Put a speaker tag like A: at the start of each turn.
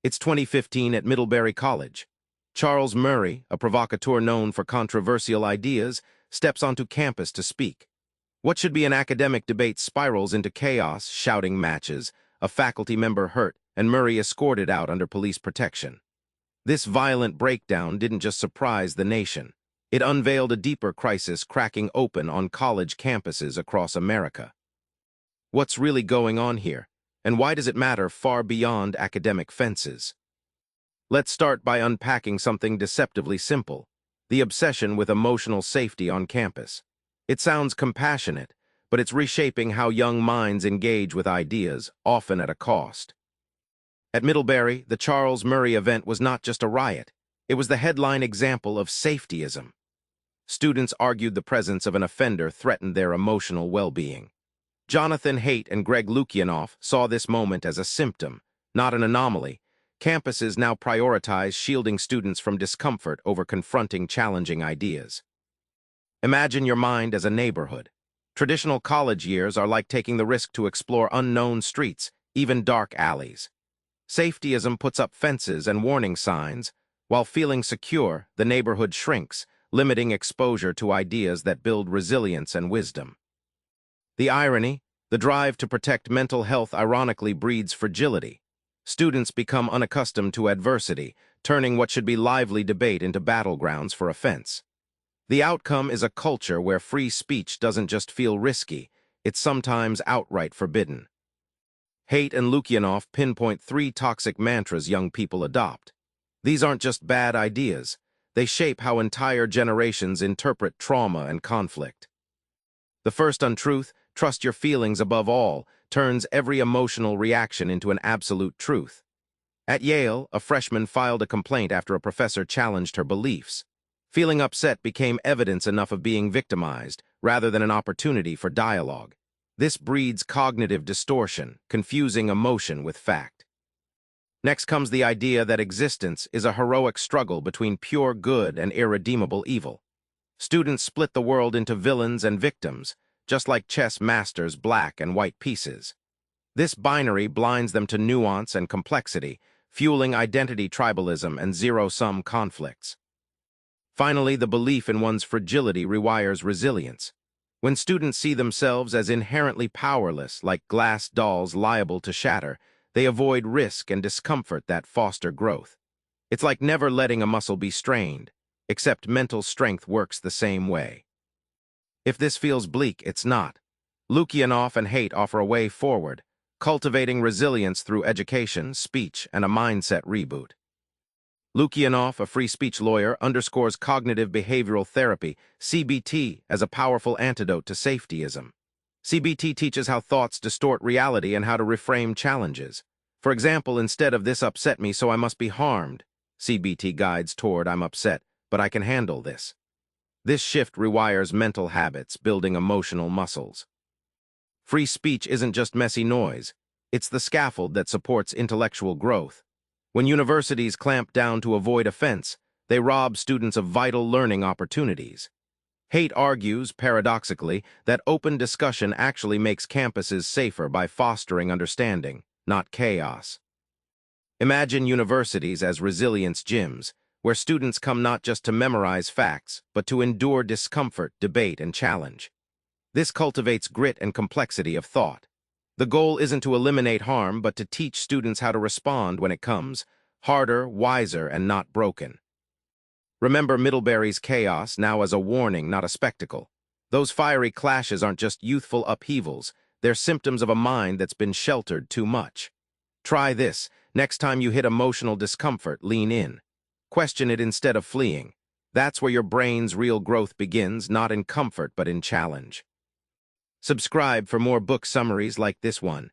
A: It's 2015 at Middlebury College. Charles Murray, a provocateur known for controversial ideas, steps onto campus to speak. What should be an academic debate spirals into chaos, shouting matches, a faculty member hurt, and Murray escorted out under police protection. This violent breakdown didn't just surprise the nation. It unveiled a deeper crisis cracking open on college campuses across America. What's really going on here? And why does it matter far beyond academic fences? Let's start by unpacking something deceptively simple: the obsession with emotional safety on campus. It sounds compassionate, but it's reshaping how young minds engage with ideas, often at a cost. At Middlebury, the Charles Murray event was not just a riot. It was the headline example of safetyism. Students argued the presence of an offender threatened their emotional well-being. Jonathan Haidt and Greg Lukianoff saw this moment as a symptom, not an anomaly. Campuses now prioritize shielding students from discomfort over confronting challenging ideas. Imagine your mind as a neighborhood. Traditional college years are like taking the risk to explore unknown streets, even dark alleys. Safetyism puts up fences and warning signs. While feeling secure, the neighborhood shrinks, limiting exposure to ideas that build resilience and wisdom. The irony: the drive to protect mental health ironically breeds fragility. Students become unaccustomed to adversity, turning what should be lively debate into battlegrounds for offense. The outcome is a culture where free speech doesn't just feel risky, it's sometimes outright forbidden. Haidt and Lukianoff pinpoint 3 toxic mantras young people adopt. These aren't just bad ideas, they shape how entire generations interpret trauma and conflict. The first untruth, "trust your feelings above all," turns every emotional reaction into an absolute truth. At Yale, a freshman filed a complaint after a professor challenged her beliefs. Feeling upset became evidence enough of being victimized, rather than an opportunity for dialogue. This breeds cognitive distortion, confusing emotion with fact. Next comes the idea that existence is a heroic struggle between pure good and irredeemable evil. Students split the world into villains and victims, just like chess masters' black and white pieces. This binary blinds them to nuance and complexity, fueling identity tribalism and zero-sum conflicts. Finally, the belief in one's fragility rewires resilience. When students see themselves as inherently powerless, like glass dolls liable to shatter, they avoid risk and discomfort that foster growth. It's like never letting a muscle be strained, except mental strength works the same way. If this feels bleak, it's not. Lukianoff and Haidt offer a way forward, cultivating resilience through education, speech, and a mindset reboot. Lukianoff, a free speech lawyer, underscores cognitive behavioral therapy, CBT, as a powerful antidote to safetyism. CBT teaches how thoughts distort reality and how to reframe challenges. For example, instead of "this upset me, so I must be harmed," CBT guides toward "I'm upset, but I can handle this." This shift rewires mental habits, building emotional muscles. Free speech isn't just messy noise. It's the scaffold that supports intellectual growth. When universities clamp down to avoid offense, they rob students of vital learning opportunities. Haidt argues, paradoxically, that open discussion actually makes campuses safer by fostering understanding, not chaos. Imagine universities as resilience gyms, where students come not just to memorize facts, but to endure discomfort, debate, and challenge. This cultivates grit and complexity of thought. The goal isn't to eliminate harm, but to teach students how to respond when it comes, harder, wiser, and not broken. Remember Middlebury's chaos now as a warning, not a spectacle. Those fiery clashes aren't just youthful upheavals, they're symptoms of a mind that's been sheltered too much. Try this: next time you hit emotional discomfort, lean in. Question it instead of fleeing. That's where your brain's real growth begins, not in comfort but in challenge. Subscribe for more book summaries like this one.